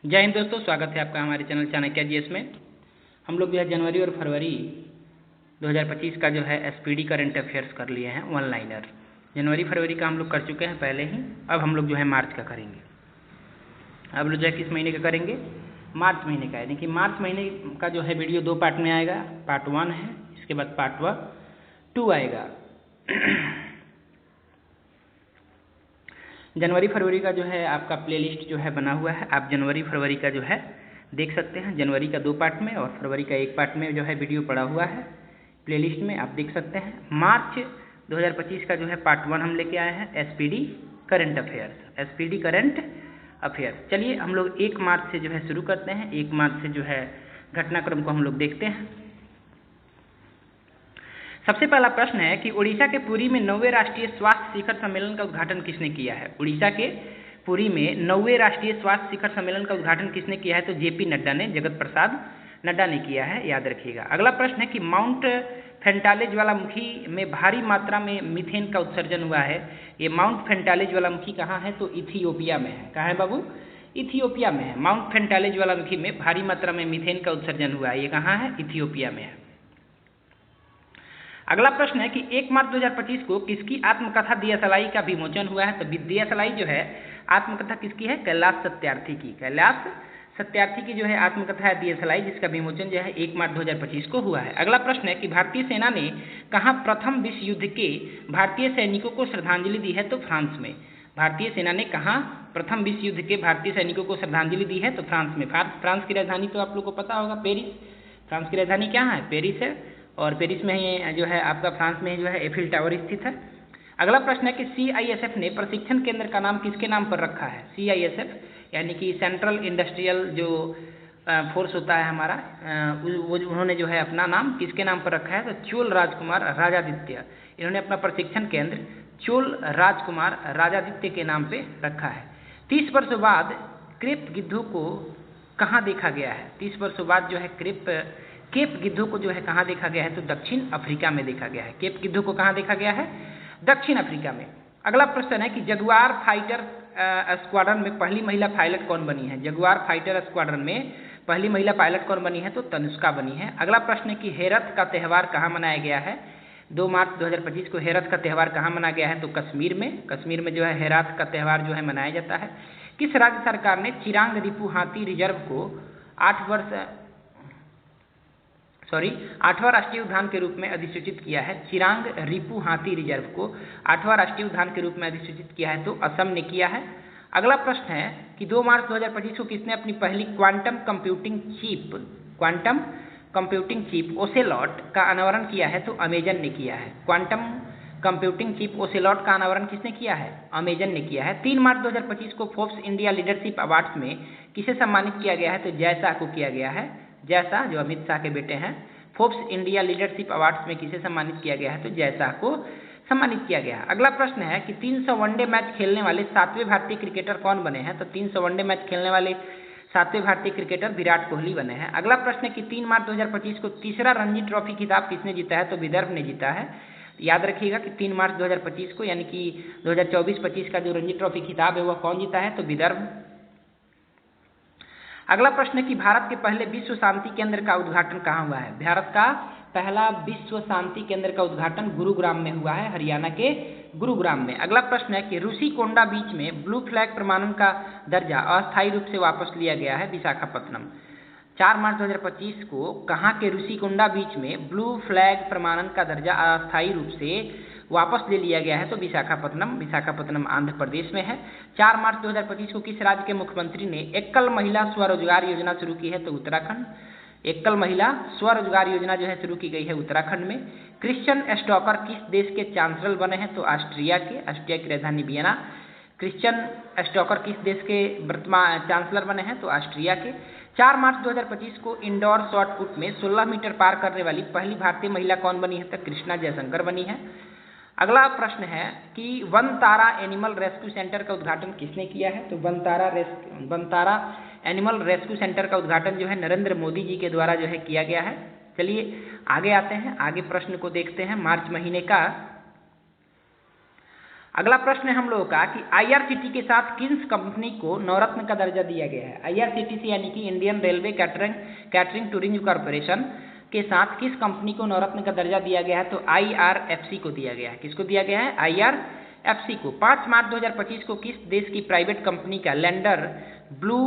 जय हिंद दोस्तों, स्वागत है आपका हमारे चैनल चाणक्य जीएस में। हम लोग जो है जनवरी और फरवरी 2025 का जो है एसपीडी करंट अफेयर्स कर लिए हैं वन लाइनर। जनवरी फरवरी का हम लोग कर चुके हैं पहले ही। अब हम लोग जो है मार्च का करेंगे। अब लोग जो है किस महीने का करेंगे? मार्च महीने का। यानी कि मार्च महीने का जो है वीडियो दो पार्ट में आएगा। पार्ट 1 है, इसके बाद पार्ट 2 आएगा। जनवरी फरवरी का जो है आपका प्लेलिस्ट जो है बना हुआ है। आप जनवरी फरवरी का जो है देख सकते हैं। जनवरी का 2 पार्ट में और फरवरी का 1 पार्ट में जो है वीडियो पड़ा हुआ है प्लेलिस्ट में, आप देख सकते हैं। मार्च 2025 का जो है पार्ट 1 हम लेके आए हैं, SPD current affairs. SPD current affairs. चलिए हम लोग 1 मार्च से जो है शुरू करते हैं। 1 मार्च से जो है घटनाक्रम को हम लोग देखते हैं। सबसे पहला प्रश्न है कि उड़ीसा के पुरी में 9वें राष्ट्रीय स्वास्थ्य शिखर सम्मेलन का उद्घाटन किसने किया है? उड़ीसा के पुरी में 9वें राष्ट्रीय स्वास्थ्य शिखर सम्मेलन का उद्घाटन किसने किया है? तो जेपी नड्डा ने, जगत प्रसाद नड्डा ने किया है, याद रखिएगा। अगला प्रश्न है कि माउंट फेंटाले ज्वालामुखी में भारी मात्रा में मीथेन का उत्सर्जन हुआ है। ये माउंट फेंटाले ज्वालामुखी कहाँ है? तो इथियोपिया में है। कहाँ है बाबू? इथियोपिया में है। माउंट फेंटाले ज्वालामुखी में भारी मात्रा में मीथेन का उत्सर्जन हुआ है। ये कहाँ है? इथियोपिया में है। अगला प्रश्न है कि 1 मार्च 2025 को किसकी आत्मकथा दियासलाई का विमोचन हुआ है? तो दियासलाई जो है आत्मकथा किसकी है? कैलाश सत्यार्थी की। कैलाश सत्यार्थी की जो है आत्मकथा है दियासलाई, जिसका विमोचन जो है 1 मार्च 2025 को हुआ है। अगला प्रश्न है कि भारतीय सेना ने कहाँ प्रथम विश्व युद्ध के भारतीय सैनिकों को श्रद्धांजलि दी है? तो फ्रांस में। भारतीय सेना ने कहाँ प्रथम विश्व युद्ध के भारतीय सैनिकों को श्रद्धांजलि दी है? तो फ्रांस में। फ्रांस की राजधानी तो आप लोग को पता होगा, पेरिस। फ्रांस की राजधानी क्या है? पेरिस है। और पेरिस में ही जो है आपका फ्रांस में जो है एफिल टावर स्थित है। अगला प्रश्न है कि सीआईएसएफ ने प्रशिक्षण केंद्र का नाम किसके नाम पर रखा है? सीआईएसएफ यानी कि सेंट्रल इंडस्ट्रियल जो फोर्स होता है हमारा, वो उन्होंने जो है अपना नाम किसके नाम पर रखा है? तो चोल राजकुमार राजादित्य। इन्होंने अपना प्रशिक्षण केंद्र चोल राजकुमार राजादित्य के नाम पे रखा है। 30 वर्षों बाद क्रेप गिद्धों को कहाँ देखा गया है? 30 वर्षों बाद जो है केप गिद्धों को जो है कहाँ देखा गया है? तो दक्षिण अफ्रीका में देखा गया है। केप गिद्धों को कहाँ देखा गया है? दक्षिण अफ्रीका में। अगला प्रश्न है कि जगुआर फाइटर स्क्वाड्रन में पहली महिला पायलट कौन बनी है? जगुआर फाइटर स्क्वाड्रन में पहली महिला पायलट कौन बनी है? तो तनुष्का बनी है। अगला प्रश्न है कि हेरत का त्यौहार कहाँ मनाया गया है? 2 मार्च 2025 को हेरत का त्यौहार कहाँ मनाया गया है? तो कश्मीर में। कश्मीर में जो है हेरत का त्यौहार जो है मनाया जाता है। किस राज्य सरकार ने चिरांग रिपु हाथी रिजर्व को 8वां राष्ट्रीय उद्यान के रूप में अधिसूचित किया है? चिरांग रिपु हाथी रिजर्व को 8वां राष्ट्रीय उद्यान के रूप में अधिसूचित किया है? तो असम ने किया है। अगला प्रश्न है कि 2 मार्च 2025 को किसने अपनी पहली क्वांटम कंप्यूटिंग चिप ओसेलॉट का अनावरण किया है? तो अमेजन ने किया है। क्वांटम कंप्यूटिंग चिप ओसेलॉट का अनावरण किसने किया है? अमेजन ने किया है। 3 मार्च 2025 को फोर्ब्स इंडिया लीडरशिप अवार्ड्स में किसे सम्मानित किया गया है? तो जय शाह को किया गया है। जय शाह जो अमित शाह के बेटे हैं। फोर्ब्स इंडिया लीडरशिप अवार्ड्स में किसे सम्मानित किया गया है? तो जय शाह को सम्मानित किया गया है। अगला प्रश्न है कि 300 वनडे मैच खेलने वाले 7वें भारतीय क्रिकेटर कौन बने हैं? तो 300 वनडे मैच खेलने वाले 7वें भारतीय क्रिकेटर विराट कोहली बने हैं। अगला प्रश्न है कि 3 मार्च 2025 को तीसरा रणजी ट्रॉफी खिताब किसने जीता है? तो विदर्भ ने जीता है। याद रखिएगा कि 3 मार्च 2025 को यानी कि 2024-25 का जो रणजी ट्रॉफी खिताब है वह कौन जीता है? तो विदर्भ। अगला प्रश्न है कि भारत के पहले विश्व शांति केंद्र का उद्घाटन कहाँ हुआ है? भारत का पहला विश्व शांति केंद्र का उद्घाटन गुरुग्राम में हुआ है, हरियाणा के गुरुग्राम में। अगला प्रश्न है कि रूसी-कोंडा बीच में ब्लू फ्लैग प्रमाणन का दर्जा अस्थायी रूप से वापस लिया गया है, विशाखापत्तनम। 4 मार्च 2025 को कहाँ के रूसी-कोंडा बीच में ब्लू फ्लैग प्रमाणन का दर्जा अस्थायी रूप से वापस ले लिया गया है? तो विशाखापत्तनम आंध्र प्रदेश में है। 4 मार्च 2025 को किस राज्य के मुख्यमंत्री ने एकल महिला स्वरोजगार योजना शुरू की है? तो उत्तराखंड। एकल महिला स्वरोजगार योजना जो है शुरू की गई है उत्तराखंड में। क्रिश्चियन स्टॉकर किस देश के चांसलर बने हैं? तो ऑस्ट्रिया की राजधानी वियना। क्रिश्चियन स्टॉकर किस देश के वर्तमान चांसलर बने हैं? तो ऑस्ट्रिया के। 4 मार्च 2025 को इंडोर शॉटपुट में 16 मीटर पार करने वाली पहली भारतीय महिला कौन बनी है? तो कृष्णा जयशंकर बनी है। अगला प्रश्न है कि वनतारा एनिमल रेस्क्यू सेंटर का उद्घाटन किसने किया है? तो वनतारा एनिमल रेस्क्यू सेंटर का उद्घाटन जो है नरेंद्र मोदी जी के द्वारा जो है किया गया है। चलिए आगे आते हैं, आगे प्रश्न को देखते हैं। मार्च महीने का अगला प्रश्न है हम लोगों का कि आईआरसीटी के साथ किस कंपनी को नवरत्न का दर्जा दिया गया है। आईआरसीटीसी यानी कि Indian railway catering tourism corporation के साथ किस कंपनी को नवरत्न का दर्जा दिया गया है, तो आईआरएफसी को दिया गया है। किसको दिया गया है? आईआरएफसी को। 5 मार्च 2025 को किस देश की प्राइवेट कंपनी का लैंडर ब्लू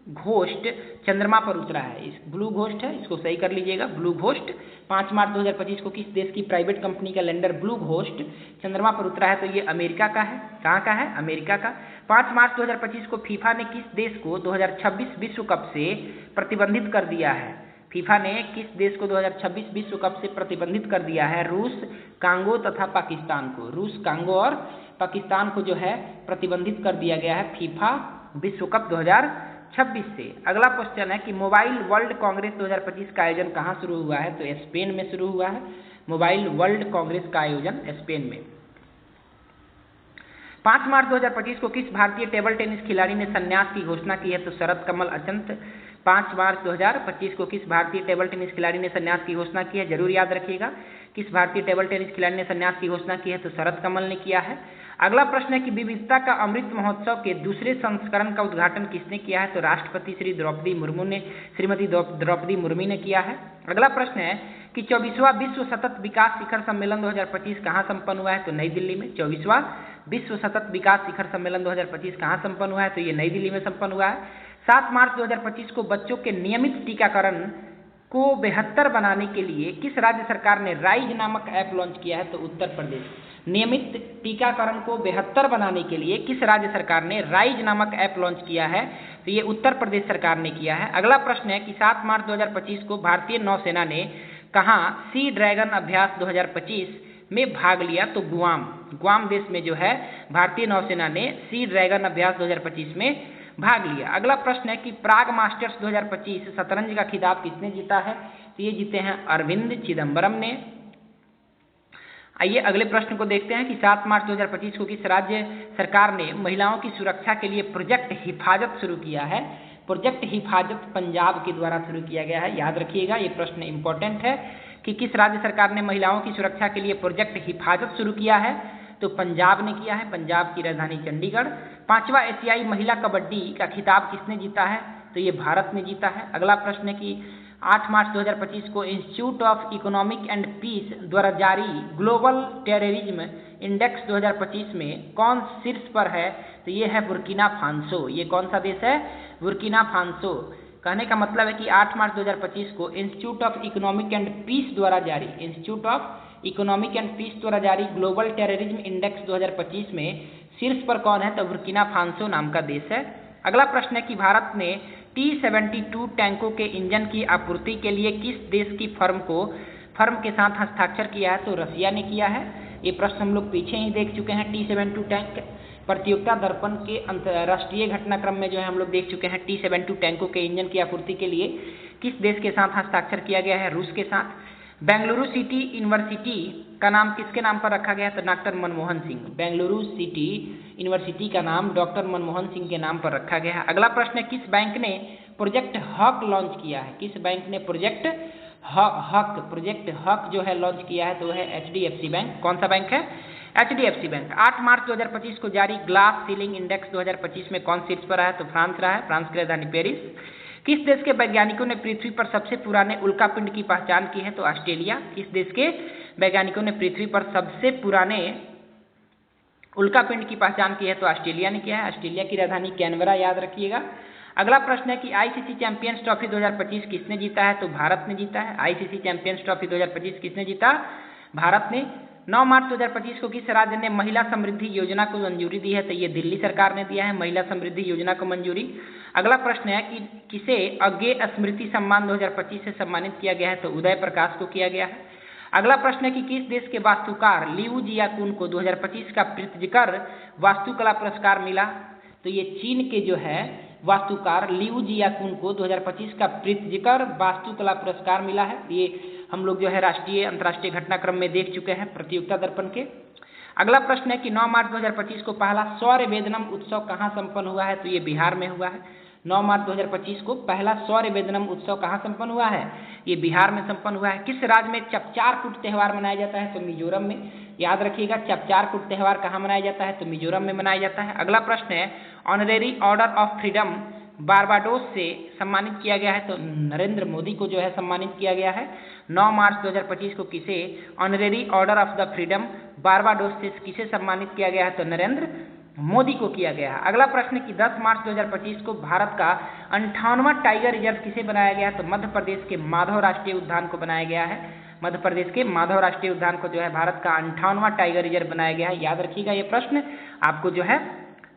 घोस्ट चंद्रमा पर उतरा है? इस ब्लू घोस्ट है, इसको सही कर लीजिएगा, ब्लू घोस्ट। 5 मार्च 2025 को किस देश की प्राइवेट कंपनी का लैंडर ब्लू घोस्ट चंद्रमा पर उतरा है? तो ये अमेरिका का है। कहाँ का है? अमेरिका का। 5 मार्च 2025 को फीफा ने किस देश को 2026 विश्व कप से प्रतिबंधित कर दिया है? फीफा ने किस देश को 2026 विश्व कप से प्रतिबंधित कर दिया है? रूस, कांगो तथा पाकिस्तान को। रूस, कांगो और पाकिस्तान को जो है प्रतिबंधित कर दिया गया है फीफा विश्व कप 2026 से। अगला क्वेश्चन है कि मोबाइल वर्ल्ड कांग्रेस 2025 का आयोजन कहाँ शुरू हुआ है? तो स्पेन में शुरू हुआ है मोबाइल वर्ल्ड कांग्रेस का आयोजन स्पेन में। 5 मार्च 2025 को किस भारतीय टेबल टेनिस खिलाड़ी ने संन्यास की घोषणा की है? तो शरद कमल अचंत। 5 मार्च 2025 को किस भारतीय टेबल टेनिस खिलाड़ी ने संन्यास की घोषणा की है? जरूर याद रखिएगा, किस भारतीय टेबल टेनिस खिलाड़ी ने संन्यास की घोषणा की है? तो शरद कमल ने किया है। अगला प्रश्न है कि विविधता का अमृत महोत्सव के दूसरे संस्करण का उद्घाटन किसने किया है? तो राष्ट्रपति श्रीमती द्रौपदी मुर्मू ने किया है। अगला प्रश्न है कि 24वां विश्व सतत विकास शिखर सम्मेलन 2025 कहाँ संपन्न हुआ है? तो नई दिल्ली में। 24वां विश्व सतत विकास शिखर सम्मेलन 2025 कहाँ संपन्न हुआ है? तो ये नई दिल्ली में संपन्न हुआ है। 7 मार्च 2025 को बच्चों के नियमित टीकाकरण को बेहतर बनाने के लिए किस राज्य सरकार ने राइज नामक ऐप लॉन्च किया है? तो उत्तर प्रदेश। नियमित टीकाकरण को बेहतर बनाने के लिए किस राज्य सरकार ने राइज नामक ऐप लॉन्च किया है? तो ये उत्तर प्रदेश सरकार ने किया है। अगला प्रश्न है कि 7 मार्च 2025 को भारतीय नौसेना ने कहाँ सी ड्रैगन अभ्यास 2025 में भाग लिया? तो गुआम देश में जो है भारतीय नौसेना ने सी ड्रैगन अभ्यास 2025 में भाग लिया। अगला प्रश्न है कि प्राग मास्टर्स 2025 शतरंज का खिताब किसने जीता है? तो ये जीते हैं अरविंद चिदम्बरम ने। आइए अगले प्रश्न को देखते हैं कि 7 मार्च 2025 को किस राज्य सरकार ने महिलाओं की सुरक्षा के लिए प्रोजेक्ट हिफाजत शुरू किया है? प्रोजेक्ट हिफाजत पंजाब के द्वारा शुरू किया गया है। याद रखिएगा, ये प्रश्न इंपॉर्टेंट है कि किस राज्य सरकार ने महिलाओं की सुरक्षा के लिए प्रोजेक्ट हिफाजत शुरू किया है? तो पंजाब ने किया है, पंजाब की राजधानी चंडीगढ़। 5वां एशियाई महिला कबड्डी का खिताब किसने जीता है? तो ये भारत ने जीता है। अगला प्रश्न है कि 8 मार्च 2025 को institute of economic and peace द्वारा जारी ग्लोबल टेररिज्म इंडेक्स 2025 में कौन शीर्ष पर है? तो ये है बुर्किना फासो। ये कौन सा देश है? Burkina Faso. कहने का मतलब है कि 8 मार्च 2025 को institute of economic and peace द्वारा जारी ग्लोबल टेररिज्म इंडेक्स 2025 में शीर्ष पर कौन है? तो बुर्किना फासो नाम का देश है। अगला प्रश्न है कि भारत ने T-72 टैंकों के इंजन की आपूर्ति के लिए किस देश की फर्म के साथ हस्ताक्षर किया है? तो रसिया ने किया है। ये प्रश्न हम लोग पीछे ही देख चुके हैं। T-72 टैंक प्रतियोगिता दर्पण के अंतर्राष्ट्रीय घटनाक्रम में जो है हम लोग देख चुके हैं। T-72 टैंकों के इंजन की आपूर्ति के लिए किस देश के साथ हस्ताक्षर किया गया है? रूस के साथ। बेंगलुरु सिटी यूनिवर्सिटी का नाम किसके नाम पर रखा गया है? तो doctor Manmohan Singh. Bengaluru city university का नाम डॉक्टर मनमोहन सिंह के नाम पर रखा गया है। अगला प्रश्न है किस बैंक ने प्रोजेक्ट हक लॉन्च किया है? किस बैंक ने प्रोजेक्ट हक जो है लॉन्च किया है? तो है HDFC बैंक। कौन सा बैंक है? HDFC bank. 8 मार्च 2025 को जारी ग्लास सीलिंग इंडेक्स 2025 में कौन शीर्ष पर रहा है? तो फ्रांस रहा है, फ्रांस की राजधानी पेरिस। किस देश के वैज्ञानिकों ने पृथ्वी पर सबसे पुराने उल्कापिंड की पहचान की है? तो ऑस्ट्रेलिया। किस देश के वैज्ञानिकों ने पृथ्वी पर सबसे पुराने उल्कापिंड की पहचान की है? तो ऑस्ट्रेलिया ने किया है। ऑस्ट्रेलिया की राजधानी कैनबरा, याद रखिएगा। अगला प्रश्न है कि ICC चैंपियंस ट्रॉफी 2025 किसने जीता है? तो भारत ने जीता है। ICC चैंपियंस ट्रॉफी 2025 किसने जीता? भारत ने। 9 मार्च 2025 को किस राज्य ने महिला समृद्धि योजना को मंजूरी दी है? तो ये दिल्ली सरकार ने दिया है महिला समृद्धि योजना को मंजूरी। अगला प्रश्न है कि किसे अज्ञेय स्मृति सम्मान 2025 से सम्मानित किया गया है? तो उदय प्रकाश को किया गया है। अगला प्रश्न है कि किस देश के वास्तुकार लिऊ जियाकुन को 2025 का प्रीतिकर वास्तुकला पुरस्कार मिला? तो ये चीन के जो है वास्तुकार लिऊ जियाकुन को 2025 का प्रीतिकर वास्तुकला पुरस्कार मिला है। ये हम लोग जो है राष्ट्रीय अंतर्राष्ट्रीय घटनाक्रम में देख चुके हैं प्रतियोगिता दर्पण के। अगला प्रश्न है कि 9 मार्च 2025 को पहला सौर्य वेदनम उत्सव कहाँ संपन्न हुआ है? तो ये बिहार में हुआ है। 9 मार्च 2025 को पहला सौर्य वेदनम उत्सव कहाँ संपन्न हुआ है? ये बिहार में संपन्न हुआ है। किस राज्य में चपचार कूट त्यौहार मनाया जाता है? तो मिजोरम में। याद रखिएगा। चपचार कूट त्यौहार कहाँ मनाया जाता है? तो मिजोरम में मनाया जाता है। अगला प्रश्न है, honorary order of freedom Barbados से सम्मानित किया गया है, तो नरेंद्र मोदी को जो है सम्मानित किया गया है। 9 मार्च 2025 को किसे honorary order of the freedom Barbados से किसे सम्मानित किया गया है? तो नरेंद्र मोदी को किया गया है। अगला प्रश्न कि 10 मार्च 2025 को भारत का 58वां टाइगर रिजर्व किसे बनाया गया है? तो मध्य प्रदेश के माधव राष्ट्रीय उद्यान को बनाया गया है। मध्य प्रदेश के माधव राष्ट्रीय उद्यान को जो है भारत का 58वां टाइगर रिजर्व बनाया गया है। याद रखिएगा, ये प्रश्न आपको जो है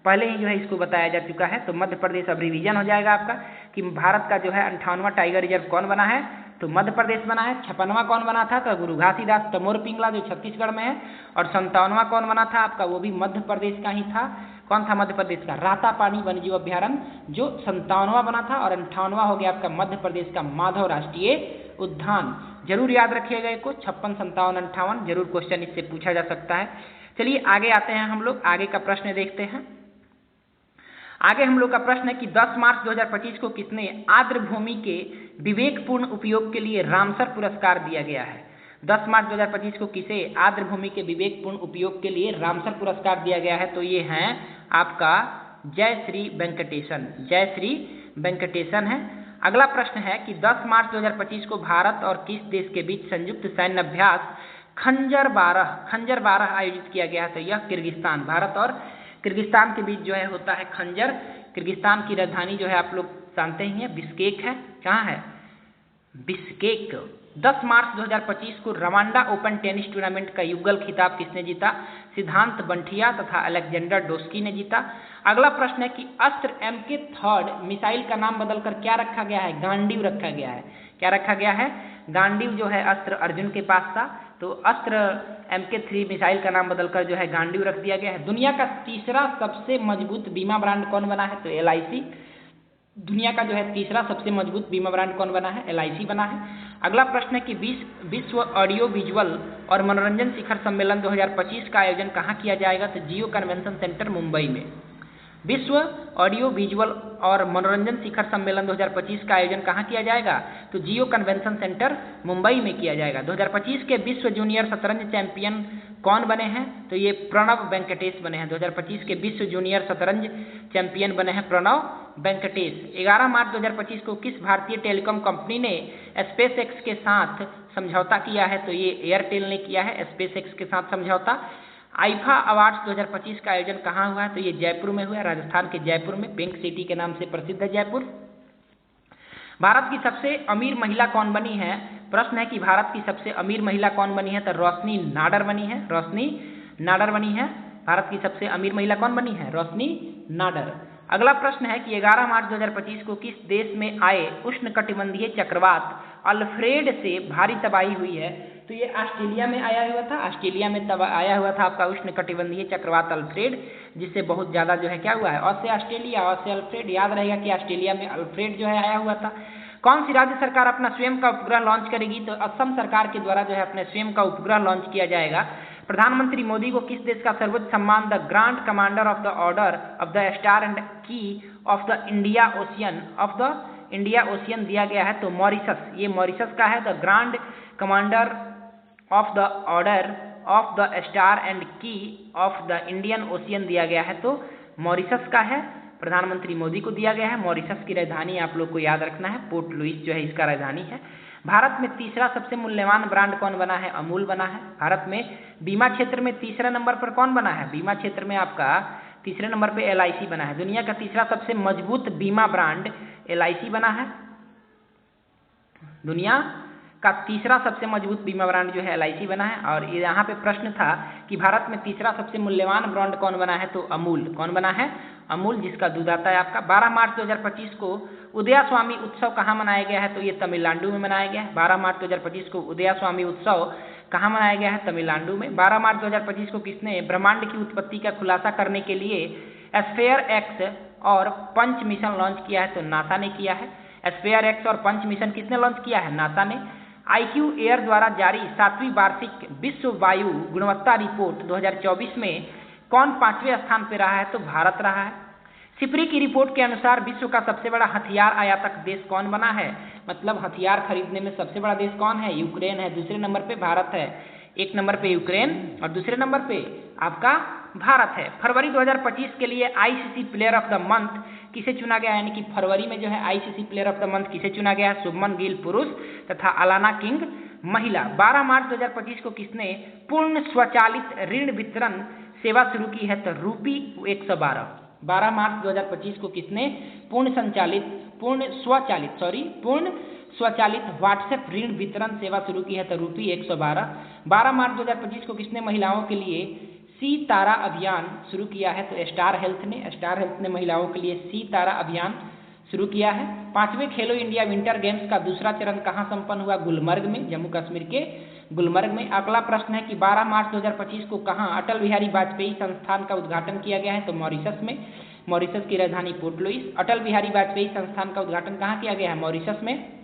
पहले ही जो है इसको बताया जा चुका है। तो मध्य प्रदेश अब रिवीजन हो जाएगा आपका कि भारत का जो है 58वां टाइगर रिजर्व कौन बना है? तो मध्य प्रदेश बना है। 56वां कौन बना था? तो गुरु घासीदास तमोर पिंगला जो छत्तीसगढ़ में है। और 57वां कौन बना था आपका? वो भी मध्य प्रदेश का ही था। कौन था मध्य प्रदेश का? रातापानी वन्यजीव अभ्यारण्य जो 57वां बना था। और 58वां हो गया आपका मध्य प्रदेश का माधव राष्ट्रीय उद्यान। जरूर याद रखिएगा इसको, 56, 57, 58 जरूर क्वेश्चन इससे पूछा जा सकता है। चलिए आगे आते हैं हम लोग, आगे का प्रश्न देखते हैं। आगे हम लोग का प्रश्न है कि 10 मार्च 2025 को किसने आर्द्र भूमि के विवेकपूर्ण उपयोग के लिए रामसर पुरस्कार दिया गया है? 10 मार्च 2025 को किसे आर्द्र भूमि के विवेकपूर्ण उपयोग के लिए रामसर पुरस्कार दिया गया है? तो ये हैं आपका जयश्री वेंकटेशन, जयश्री वेंकटेशन है। अगला प्रश्न है कि 10 मार्च 2025 को भारत और किस देश के बीच संयुक्त सैन्य अभ्यास खंजर 12 आयोजित किया गया है? तो यह किर्गिस्तान, भारत और किर्गिस्तान के बीच जो है होता है खंजर। किर्गिस्तान की राजधानी जो है आप लोग जानते ही हैं, बिश्केक है। कहाँ है? बिश्केक। 10 मार्च 2025 को रवांडा ओपन टेनिस टूर्नामेंट का युगल खिताब किसने जीता? सिद्धांत बंठिया तथा अलेक्जेंडर डोस्की ने जीता। अगला प्रश्न है कि अस्त्र MK3 मिसाइल का नाम बदलकर क्या रखा गया है? गांडीव रखा गया है। क्या रखा गया है? गांडीव जो है अस्त्र अर्जुन के पास था, तो अस्त्र MK3 मिसाइल का नाम बदलकर जो है गांडीव रख दिया गया है। दुनिया का तीसरा सबसे मजबूत बीमा ब्रांड कौन बना है? तो LIC। दुनिया का जो है तीसरा सबसे मजबूत बीमा ब्रांड कौन बना है? LIC बना है। अगला प्रश्न है कि विश्व ऑडियो विजुअल और मनोरंजन शिखर सम्मेलन 2025 का आयोजन कहाँ किया जाएगा? तो जियो कन्वेंशन सेंटर मुंबई में। विश्व ऑडियो विजुअल और मनोरंजन शिखर सम्मेलन 2025 का आयोजन कहाँ किया जाएगा? तो जियो कन्वेंशन सेंटर मुंबई में किया जाएगा। 2025 के विश्व जूनियर शतरंज चैंपियन कौन बने हैं? तो ये प्रणव वेंकटेश बने हैं। 2025 के विश्व जूनियर शतरंज चैंपियन बने हैं प्रणव वेंकटेश। 11 मार्च 2025 को किस भारतीय टेलीकॉम कंपनी ने SpaceX के साथ समझौता किया है? तो ये एयरटेल ने किया है SpaceX के साथ समझौता। आईफा अवार्ड्स 2025 का आयोजन कहाँ हुआ है? तो ये जयपुर में हुआ है, राजस्थान के जयपुर में। पिंक सिटी के नाम से प्रसिद्ध है जयपुर। भारत की सबसे अमीर महिला कौन बनी है? प्रश्न है कि भारत की सबसे अमीर महिला कौन बनी है? तो रोशनी नाडर बनी है, रोशनी नाडर बनी है। भारत की सबसे अमीर महिला कौन बनी है? रोशनी नाडर। अगला प्रश्न है कि 11 मार्च 2025 को किस देश में आए उष्णकटिबंधीय चक्रवात अल्फ्रेड से भारी तबाही हुई है? तो ये ऑस्ट्रेलिया में आया हुआ था। ऑस्ट्रेलिया में तब आया हुआ था आपका उष्णकटिबंधीय चक्रवात अल्फ्रेड, जिससे बहुत ज़्यादा जो है क्या हुआ है? और से ऑस्ट्रेलिया, और से अल्फ्रेड। याद रहेगा कि ऑस्ट्रेलिया में अल्फ्रेड जो है आया हुआ था। कौन सी राज्य सरकार अपना स्वयं का उपग्रह लॉन्च करेगी? तो असम सरकार के द्वारा जो है अपने स्वयं का उपग्रह लॉन्च किया जाएगा। प्रधानमंत्री मोदी को किस देश का सर्वोच्च सम्मान the grand commander of the order of the star and की ऑफ द इंडिया ओशियन दिया गया है? तो मॉरिशस, ये मॉरिशस का है। The grand commander of the order of the star and की ऑफ द इंडियन ओशियन दिया गया है, तो मॉरिशस का है। प्रधानमंत्री मोदी को दिया गया है। मॉरिशस की राजधानी आप लोग को याद रखना है, पोर्ट लुइस जो है इसका राजधानी है। भारत में तीसरा सबसे मूल्यवान ब्रांड कौन बना है? अमूल बना है। भारत में बीमा क्षेत्र में तीसरे नंबर पर कौन बना है? बीमा क्षेत्र में आपका तीसरे नंबर पे LIC बना है। दुनिया का तीसरा सबसे मजबूत बीमा ब्रांड LIC बना है। दुनिया का तीसरा सबसे मजबूत बीमा ब्रांड जो है LIC बना है। और यहाँ पे प्रश्न था कि भारत में तीसरा सबसे मूल्यवान ब्रांड कौन बना है? तो अमूल। कौन बना है? अमूल, जिसका दूध आता है आपका। 12 मार्च 2025 को उदया स्वामी उत्सव कहाँ मनाया गया है? तो ये तमिलनाडु में मनाया गया है। 12 मार्च 2025 को उदया स्वामी उत्सव कहाँ मनाया गया है? तमिलनाडु में। 12 मार्च 2025 को किसने ब्रह्मांड की उत्पत्ति का खुलासा करने के लिए स्फेयर एक्स और पंच मिशन लॉन्च किया है? तो नासा ने किया है। स्फेयर एक्स और पंच मिशन किसने लॉन्च किया है? नासा ने। IQ एयर द्वारा जारी 7वीं वार्षिक विश्व वायु गुणवत्ता रिपोर्ट 2024 में कौन 5वें स्थान पर रहा है? तो भारत रहा है। सिपरी की रिपोर्ट के अनुसार विश्व का सबसे बड़ा हथियार आयातक देश कौन बना है? मतलब हथियार खरीदने में सबसे बड़ा देश कौन है? यूक्रेन है। दूसरे नंबर पे भारत है। एक नंबर पे यूक्रेन और दूसरे नंबर पे आपका भारत है। फरवरी 2025 के लिए ICC player of the month किसे चुना गया, यानी कि फरवरी में जो है ICC player of the month किसे चुना गया? शुभमन गिल पुरुष तथा अलाना किंग महिला। 12 मार्च 2025 को किसने पूर्ण स्वचालित ऋण वितरण सेवा शुरू की है? तो रूपी 112। 12 मार्च 2025 को किसने पूर्ण स्वचालित व्हाट्सएप ऋण वितरण सेवा शुरू की है? तो रूपी 112। 12 मार्च 2025 को किसने महिलाओं के लिए सी तारा अभियान शुरू किया है? तो स्टार हेल्थ ने महिलाओं के लिए सी तारा अभियान शुरू किया है। 5वें खेलो इंडिया विंटर गेम्स का दूसरा चरण कहाँ संपन्न हुआ? गुलमर्ग में, जम्मू कश्मीर के गुलमर्ग में। अगला प्रश्न है कि 12 मार्च 2025 को कहाँ अटल बिहारी वाजपेयी संस्थान का उद्घाटन किया गया है? तो मॉरिशस में, मॉरिशस की राजधानी पोर्ट लुइस। अटल बिहारी वाजपेयी संस्थान का उद्घाटन कहाँ किया गया है? मॉरिशस में।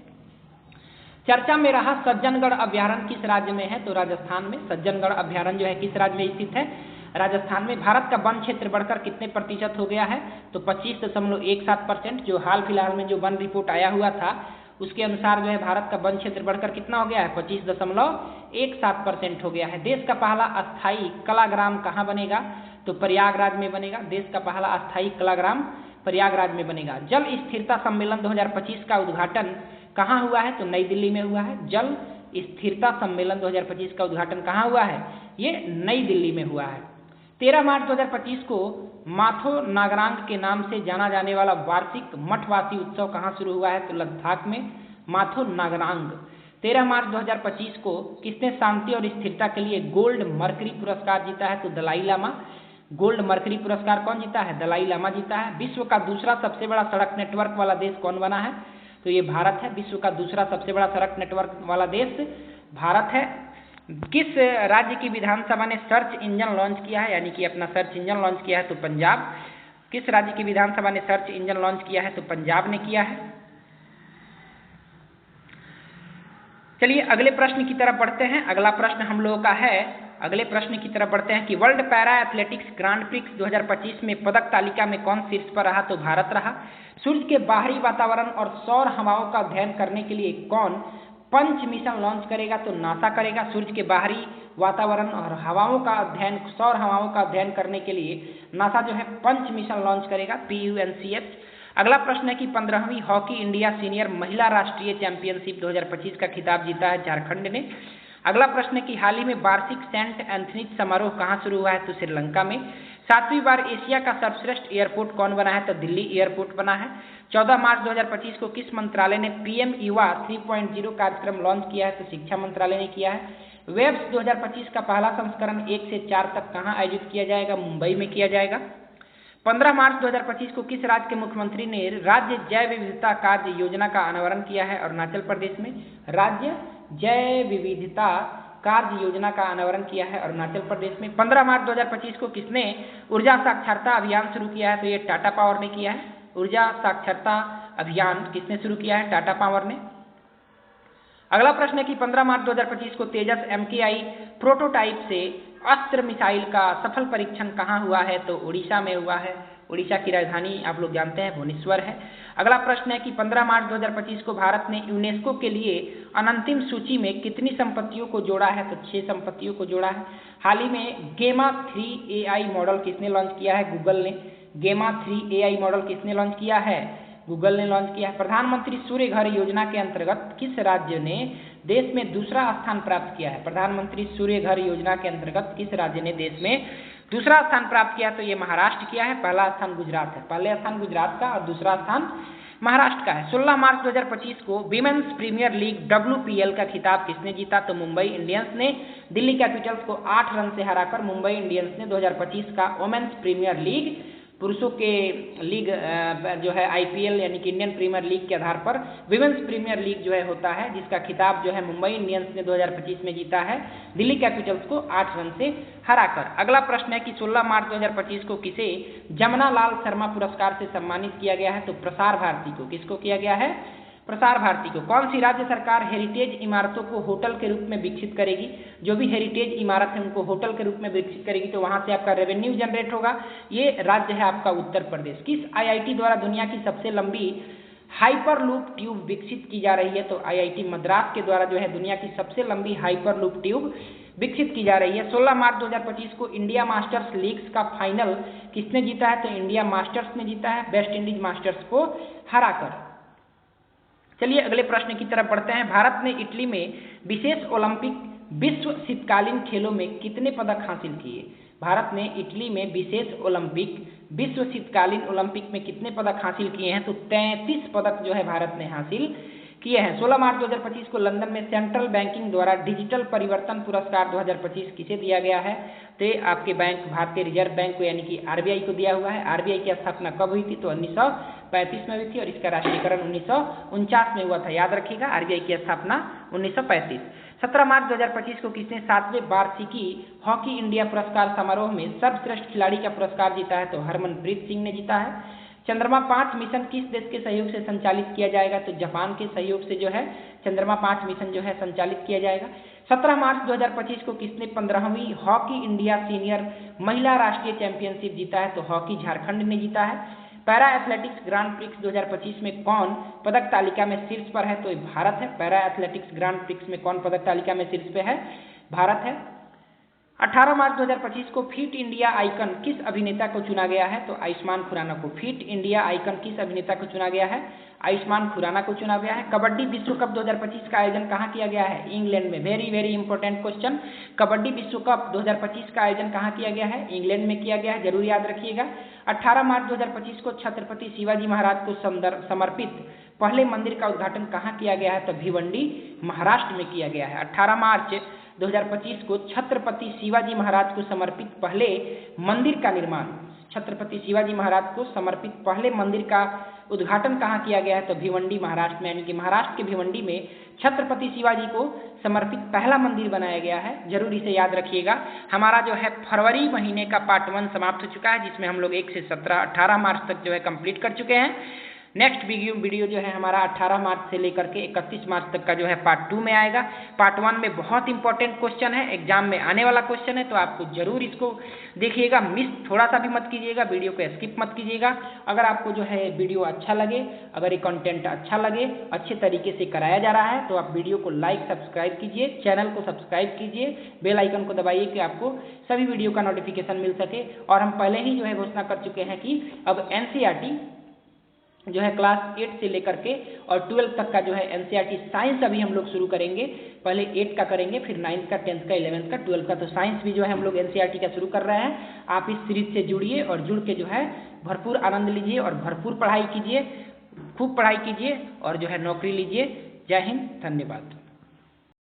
चर्चा में रहा सज्जनगढ़ अभ्यारण्य किस राज्य में है? तो राजस्थान में। सज्जनगढ़ अभ्यारण्य जो है किस राज्य में स्थित है? राजस्थान में। भारत का वन क्षेत्र बढ़कर कितने प्रतिशत हो गया है? तो 25.17%। जो हाल फिलहाल में जो वन रिपोर्ट आया हुआ था उसके अनुसार जो है भारत का वन क्षेत्र बढ़कर कितना हो गया है? 25.17% हो गया है। देश का पहला अस्थायी कलाग्राम कहाँ बनेगा? तो प्रयागराज में बनेगा। देश का पहला अस्थायी कलाग्राम प्रयागराज में बनेगा। जल स्थिरता सम्मेलन 2025 का उद्घाटन कहाँ हुआ है? तो नई दिल्ली में हुआ है। जल स्थिरता सम्मेलन 2025 का उद्घाटन कहाँ हुआ है? ये नई दिल्ली में हुआ है। 13 मार्च 2025 को माथो नागरांग के नाम से जाना जाने वाला वार्षिक मठवासी उत्सव कहाँ शुरू हुआ है? तो लद्दाख में माथो नागरांग। 13 मार्च 2025 को किसने शांति और स्थिरता के लिए गोल्ड मर्करी पुरस्कार जीता है? तो दलाई लामा। गोल्ड मर्करी पुरस्कार कौन जीता है? दलाई लामा जीता है। विश्व का दूसरा सबसे बड़ा सड़क नेटवर्क वाला देश कौन बना है? तो ये भारत है। विश्व का दूसरा सबसे बड़ा सड़क नेटवर्क वाला देश भारत है। किस राज्य की विधानसभा ने सर्च इंजन लॉन्च किया है, यानी कि अपना सर्च इंजन लॉन्च किया है? तो पंजाब। किस राज्य की विधानसभा ने सर्च इंजन लॉन्च किया है? तो पंजाब ने किया है। चलिए अगले प्रश्न की तरफ बढ़ते हैं। अगला प्रश्न हम लोगों का है, अगले प्रश्न की तरफ बढ़ते हैं कि world para athletics grand prix 2025 में पदक तालिका में कौन शीर्ष पर रहा? तो भारत रहा। सूर्य के बाहरी वातावरण और सौर हवाओं का अध्ययन करने के लिए कौन पंच मिशन लॉन्च करेगा? तो नासा करेगा। सूर्य के बाहरी वातावरण और हवाओं का अध्ययन, सौर हवाओं का अध्ययन करने के लिए नासा जो है पंच मिशन लॉन्च करेगा, PUNCH। अगला प्रश्न है कि 15वीं हॉकी इंडिया सीनियर महिला राष्ट्रीय चैंपियनशिप 2025 का खिताब जीता है झारखंड ने। अगला प्रश्न है कि हाल ही में वार्षिक सेंट एंथनी समारोह कहाँ शुरू हुआ है? तो श्रीलंका में। 7वीं बार एशिया का सर्वश्रेष्ठ एयरपोर्ट कौन बना है? तो दिल्ली एयरपोर्ट बना है। 14 मार्च 2025 को किस मंत्रालय ने PM युवा 3.0 कार्यक्रम लॉन्च किया है? तो शिक्षा मंत्रालय ने किया है। वेब्स 2025 का पहला संस्करण 1 से 4 तक कहाँ आयोजित किया जाएगा? मुंबई में किया जाएगा। 15 मार्च 2025 को किस राज्य के मुख्यमंत्री ने राज्य जैव विविधता कार्य योजना का अनावरण किया है? अरुणाचल प्रदेश में। राज्य जैव विविधता कार्य योजना का अनावरण किया है अरुणाचल प्रदेश में। 15 मार्च 2025 को किसने ऊर्जा साक्षरता अभियान शुरू किया है? तो ये टाटा पावर ने किया है। ऊर्जा साक्षरता अभियान किसने शुरू किया है? टाटा पावर ने। अगला प्रश्न है कि 15 मार्च 2025 को तेजस MKI प्रोटोटाइप से अस्त्र मिसाइल का सफल परीक्षण कहाँ हुआ है? तो उड़ीसा में हुआ है। उड़ीसा की राजधानी आप लोग जानते हैं भुवनेश्वर है। अगला प्रश्न है कि 15 मार्च 2025 को भारत ने यूनेस्को के लिए अनंतिम सूची में कितनी संपत्तियों को जोड़ा है? तो 6 संपत्तियों को जोड़ा है। हाल ही में गेमा 3 AI मॉडल किसने लॉन्च किया है? गूगल ने। गेमा 3 AI मॉडल किसने लॉन्च किया है? गूगल ने लॉन्च किया है। प्रधानमंत्री सूर्य घर योजना के अंतर्गत किस राज्य ने देश में दूसरा स्थान प्राप्त किया है? प्रधानमंत्री सूर्य घर योजना के अंतर्गत किस राज्य ने देश में दूसरा स्थान प्राप्त किया? तो ये महाराष्ट्र किया है। पहला स्थान गुजरात है। पहले स्थान गुजरात का और दूसरा स्थान महाराष्ट्र का है। 16 मार्च 2025 को विमेंस प्रीमियर लीग WPL का खिताब किसने जीता? तो मुंबई इंडियंस ने। दिल्ली कैपिटल्स को 8 रन से हराकर मुंबई इंडियंस ने 2025 का वुमेन्स प्रीमियर लीग, पुरुषों के लीग जो है IPL यानी कि इंडियन प्रीमियर लीग के आधार पर विमेंस प्रीमियर लीग जो है होता है, जिसका खिताब जो है मुंबई इंडियंस ने 2025 में जीता है दिल्ली कैपिटल्स को 8 रन से हराकर। अगला प्रश्न है कि 16 मार्च 2025 को किसे जमुना लाल शर्मा पुरस्कार से सम्मानित किया गया है? तो प्रसार भारती को। किसको किया गया है? प्रसार भारती को। कौन सी राज्य सरकार हेरिटेज इमारतों को होटल के रूप में विकसित करेगी? जो भी हेरिटेज इमारत है उनको होटल के रूप में विकसित करेगी, तो वहां से आपका रेवेन्यू जनरेट होगा। ये राज्य है आपका उत्तर प्रदेश। किस IIT द्वारा दुनिया की सबसे लंबी हाइपरलूप ट्यूब विकसित की जा रही है? तो IIT मद्रास के द्वारा जो है दुनिया की सबसे लंबी हाइपरलूप ट्यूब विकसित की जा रही है। 16 मार्च 2025 को इंडिया मास्टर्स लीग्स का फाइनल किसने जीता है? तो इंडिया मास्टर्स ने जीता है वेस्ट इंडीज मास्टर्स को हराकर। चलिए अगले प्रश्न की तरफ बढ़ते हैं। भारत ने इटली में विशेष ओलंपिक विश्व शीतकालीन खेलों में कितने पदक हासिल किए? भारत ने इटली में विशेष ओलंपिक विश्व शीतकालीन ओलंपिक में कितने पदक हासिल किए हैं? तो 33 पदक जो है भारत ने हासिल किए हैं। 16 मार्च 2025 को लंदन में सेंट्रल बैंकिंग द्वारा डिजिटल परिवर्तन पुरस्कार 2025 किसे दिया गया है? तो आपके बैंक भारतीय रिजर्व बैंक को यानी कि आरबीआई को दिया हुआ है। आरबीआई की स्थापना कब हुई थी? तो 1935 में हुई थी और इसका राष्ट्रीयकरण 1949 में हुआ था। याद रखिएगा आरबीआई की स्थापना 1935। 17 मार्च 2025 को किसने 7वें वार्षिकी हॉकी इंडिया पुरस्कार समारोह में सर्वश्रेष्ठ खिलाड़ी का पुरस्कार जीता है? तो हरमनप्रीत सिंह ने जीता है। चंद्रमा 5 मिशन किस देश के सहयोग से संचालित किया जाएगा? तो जापान के सहयोग से जो है चंद्रमा 5 मिशन जो है संचालित किया जाएगा। 17 मार्च 2025 को किसने 15वीं हॉकी इंडिया सीनियर महिला राष्ट्रीय चैंपियनशिप जीता है? तो हॉकी झारखंड ने जीता है। पैरा एथलेटिक्स ग्रांड प्रिक्स 2025 में कौन पदक तालिका में शीर्ष पर है? तो ये भारत है। पैरा एथलेटिक्स ग्रांड प्रिक्स में कौन पदक तालिका में शीर्ष पे है? भारत है। 18 मार्च 2025 को फिट इंडिया आइकन किस अभिनेता को चुना गया है? तो आयुष्मान खुराना को। फिट इंडिया आइकन किस अभिनेता को चुना गया है? आयुष्मान खुराना को चुना गया है। कबड्डी विश्व कप 2025 का आयोजन कहाँ किया गया है? इंग्लैंड में। Very very important question. Kabaddi विश्व कप 2025 का आयोजन कहाँ किया गया है? इंग्लैंड में किया गया है, जरूर याद रखिएगा। 18 मार्च 2025 को छत्रपति शिवाजी महाराज को समर्पित पहले मंदिर का उद्घाटन कहाँ किया गया है? तो भिवंडी महाराष्ट्र में किया गया है। 18 मार्च 2025 को छत्रपति शिवाजी महाराज को समर्पित पहले मंदिर का निर्माण, छत्रपति शिवाजी महाराज को समर्पित पहले मंदिर का उद्घाटन कहाँ किया गया है? तो भिवंडी महाराष्ट्र में, यानी कि महाराष्ट्र के भिवंडी में छत्रपति शिवाजी को समर्पित पहला मंदिर बनाया गया है। जरूर इसे याद रखिएगा। हमारा जो है फरवरी महीने का पार्ट 1 समाप्त हो चुका है, जिसमें हम लोग 1 से 18 मार्च तक जो है कंप्लीट कर चुके हैं। नेक्स्ट वीडियो जो है हमारा 18 मार्च से लेकर के 31 मार्च तक का जो है पार्ट 2 में आएगा। पार्ट 1 में बहुत इंपॉर्टेंट क्वेश्चन है, एग्जाम में आने वाला क्वेश्चन है, तो आपको जरूर इसको देखिएगा, मिस थोड़ा सा भी मत कीजिएगा, वीडियो को स्किप मत कीजिएगा। अगर आपको जो है वीडियो अच्छा लगे, अगर ये कंटेंट अच्छा लगे, अच्छे तरीके से कराया जा रहा है, तो आप वीडियो को लाइक सब्सक्राइब कीजिए, चैनल को सब्सक्राइब कीजिए, बेल आइकन को दबाइए कि आपको सभी वीडियो का नोटिफिकेशन मिल सके। और हम पहले ही जो है घोषणा कर चुके हैं कि अब एनसीईआरटी जो है क्लास 8 से लेकर के और 12 तक का जो है एनसीईआरटी साइंस अभी हम लोग शुरू करेंगे। पहले 8 का करेंगे, फिर 9th का, 10th का, 11th का, 12th का। तो साइंस भी जो है हम लोग एनसीईआरटी का शुरू कर रहे हैं। आप इस सीरीज से जुड़िए और जुड़ के जो है भरपूर आनंद लीजिए और भरपूर पढ़ाई कीजिए, खूब पढ़ाई कीजिए और जो है नौकरी लीजिए। जय हिंद, धन्यवाद।